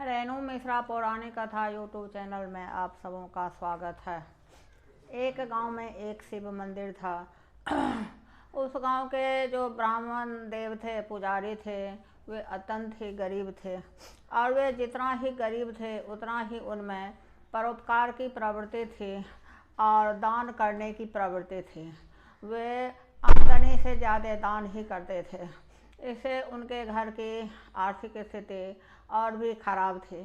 रेणु मिश्रा पौराणिक कथा YouTube channel में आप सबों का स्वागत है। एक गांव में एक शिव मंदिर था। उस गांव के जो ब्राह्मण देव थे, पुजारी थे, वे अत्यंत ही गरीब थे और वे जितना ही गरीब थे उतना ही उनमें परोपकार की प्रवृत्ति थी और दान करने की प्रवृत्ति थी। वे आमदनी से ज़्यादा दान ही करते थे। इससे उनके घर की आर्थिक स्थिति और भी खराब थी।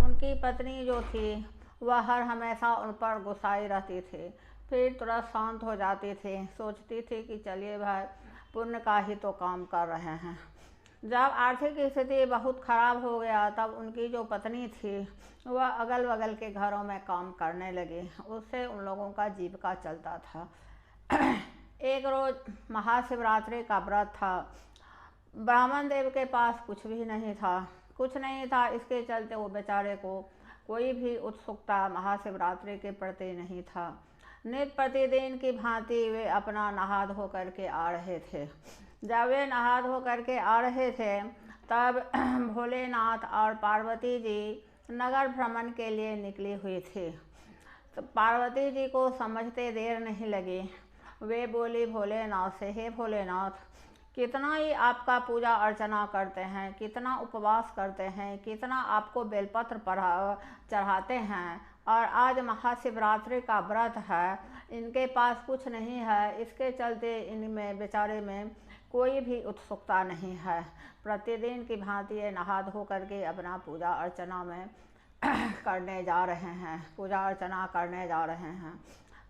उनकी पत्नी जो थी वह हर हमेशा उन पर गुस्साई रहती थी, फिर तुरंत शांत हो जाती थी। सोचती थी कि चलिए भाई, पुण्य का ही तो काम कर रहे हैं। जब आर्थिक स्थिति बहुत ख़राब हो गया तब उनकी जो पत्नी थी वह अगल बगल के घरों में काम करने लगी। उससे उन लोगों का जीविका चलता था। एक रोज़ महाशिवरात्रि का व्रत था। ब्राह्मण देव के पास कुछ नहीं था। इसके चलते वो बेचारे को कोई भी उत्सुकता महाशिवरात्रि के प्रति नहीं था। नित्य प्रतिदिन की भांति वे अपना नहा धो करके आ रहे थे। जब वे नहा धो करके आ रहे थे तब भोलेनाथ और पार्वती जी नगर भ्रमण के लिए निकली हुई थी। तो पार्वती जी को समझते देर नहीं लगी। वे बोली भोलेनाथ से, हे भोलेनाथ, कितना ही आपका पूजा अर्चना करते हैं, कितना उपवास करते हैं, कितना आपको बेलपत्र चढ़ाते हैं, और आज महाशिवरात्रि का व्रत है, इनके पास कुछ नहीं है। इसके चलते इनमें बेचारे में कोई भी उत्सुकता नहीं है। प्रतिदिन की भांति ये नहा धो करके अपना पूजा अर्चना में करने जा रहे हैं, पूजा अर्चना करने जा रहे हैं।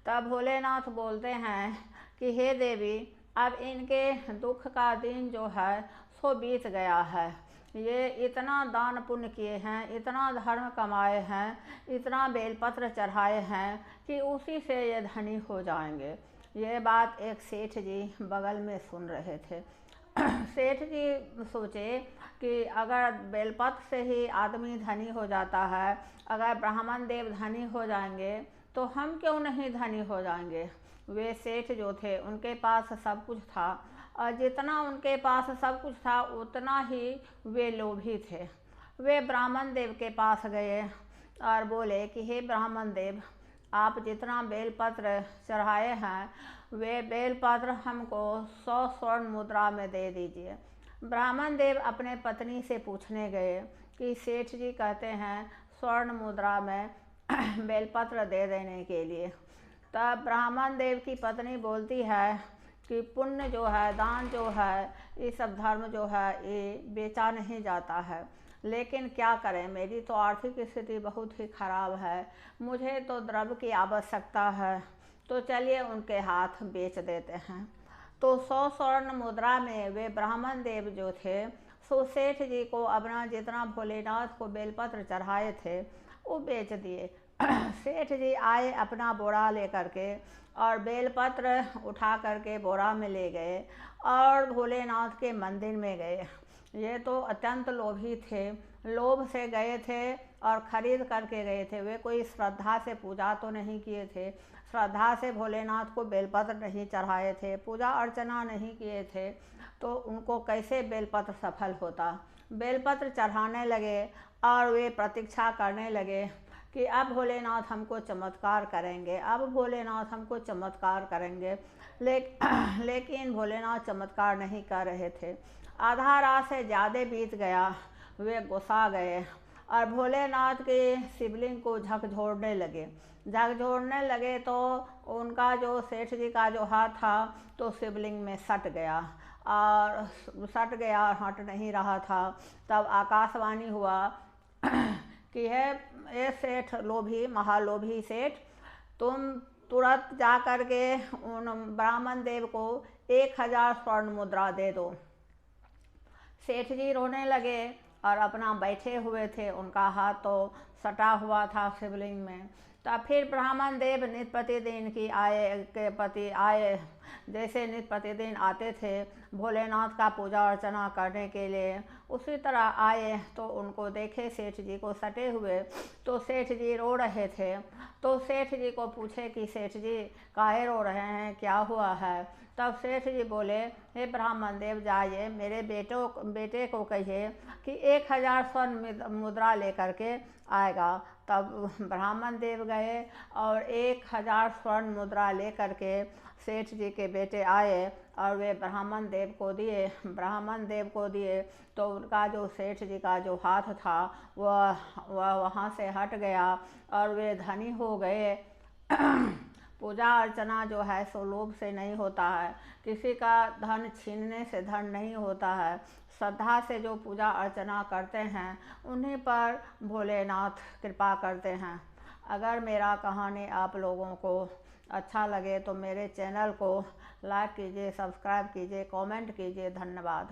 तब भोलेनाथ बोलते हैं कि हे देवी, अब इनके दुख का दिन जो है सो बीत गया है। ये इतना दान पुण्य किए हैं, इतना धर्म कमाए हैं, इतना बेलपत्र चढ़ाए हैं कि उसी से ये धनी हो जाएंगे। ये बात एक सेठ जी बगल में सुन रहे थे। सेठ जी सोचे कि अगर बेलपत्र से ही आदमी धनी हो जाता है, अगर ब्राह्मण देव धनी हो जाएंगे तो हम क्यों नहीं धनी हो जाएंगे। वे सेठ जो थे उनके पास सब कुछ था और जितना उनके पास सब कुछ था उतना ही वे लोभी थे। वे ब्राह्मण देव के पास गए और बोले कि हे ब्राह्मण देव, आप जितना बेलपत्र चढ़ाए हैं वे बेलपत्र हमको 100 स्वर्ण मुद्रा में दे दीजिए। ब्राह्मण देव अपने पत्नी से पूछने गए कि सेठ जी कहते हैं स्वर्ण मुद्रा में बेलपत्र दे देने के लिए। तब ब्राह्मण देव की पत्नी बोलती है कि पुण्य जो है, दान जो है, ये सब धर्म जो है ये बेचा नहीं जाता है, लेकिन क्या करें, मेरी तो आर्थिक स्थिति बहुत ही खराब है, मुझे तो द्रव्य की आवश्यकता है, तो चलिए उनके हाथ बेच देते हैं। तो 100 स्वर्ण मुद्रा में वे ब्राह्मण देव जो थे सो सेठ जी को अपना जितना भोलेनाथ को बेलपत्र चढ़ाए थे वो बेच दिए। सेठ जी आए अपना बोरा लेकर के और बेलपत्र उठा करके बोरा में ले गए और भोलेनाथ के मंदिर में गए। ये तो अत्यंत लोभी थे, लोभ से गए थे और ख़रीद करके गए थे। वे कोई श्रद्धा से पूजा तो नहीं किए थे, श्रद्धा से भोलेनाथ को बेलपत्र नहीं चढ़ाए थे, पूजा अर्चना नहीं किए थे, तो उनको कैसे बेलपत्र सफल होता। बेलपत्र चढ़ाने लगे और वे प्रतीक्षा करने लगे कि अब भोलेनाथ हमको चमत्कार करेंगे, अब भोलेनाथ हमको चमत्कार करेंगे। लेकिन भोलेनाथ चमत्कार नहीं कर रहे थे। आधा रात से ज़्यादा बीत गया। वे गुस्सा गए और भोलेनाथ के शिवलिंग को झकझोरने लगे तो उनका जो सेठ जी का जो हाथ था तो शिवलिंग में सट गया और हट नहीं रहा था। तब आकाशवाणी हुआ कि है ये सेठ लोभी, महालोभी सेठ, तुम तुरंत जा कर के उन ब्राह्मण देव को 1000 स्वर्ण मुद्रा दे दो। सेठ जी रोने लगे और अपना बैठे हुए थे, उनका हाथ तो सटा हुआ था शिवलिंग में। तब फिर ब्राह्मण देव नित्य प्रतिदिन की आए जैसे नित्य प्रतिदिन आते थे भोलेनाथ का पूजा अर्चना करने के लिए, उसी तरह आए तो उनको देखे सेठ जी को सटे हुए। तो सेठ जी रो रहे थे। तो सेठ जी को पूछे कि सेठ जी काहे रो रहे हैं, क्या हुआ है? तब सेठ जी बोले, हे ब्राह्मण देव, जाइए मेरे बेटे को कहिए कि 1000 स्वर्ण मुद्रा लेकर के आएगा। तब ब्राह्मण देव गए और 1000 स्वर्ण मुद्रा लेकर के सेठ जी के बेटे आए और वे ब्राह्मण देव को दिए। तो उनका जो सेठ जी का जो हाथ था वह वहाँ से हट गया और वे धनी हो गए। पूजा अर्चना जो है सो लोभ से नहीं होता है, किसी का धन छीनने से धन नहीं होता है। श्रद्धा से जो पूजा अर्चना करते हैं उन्हीं पर भोलेनाथ कृपा करते हैं। अगर मेरा कहानी आप लोगों को अच्छा लगे तो मेरे चैनल को लाइक कीजिए, सब्सक्राइब कीजिए, कमेंट कीजिए। धन्यवाद।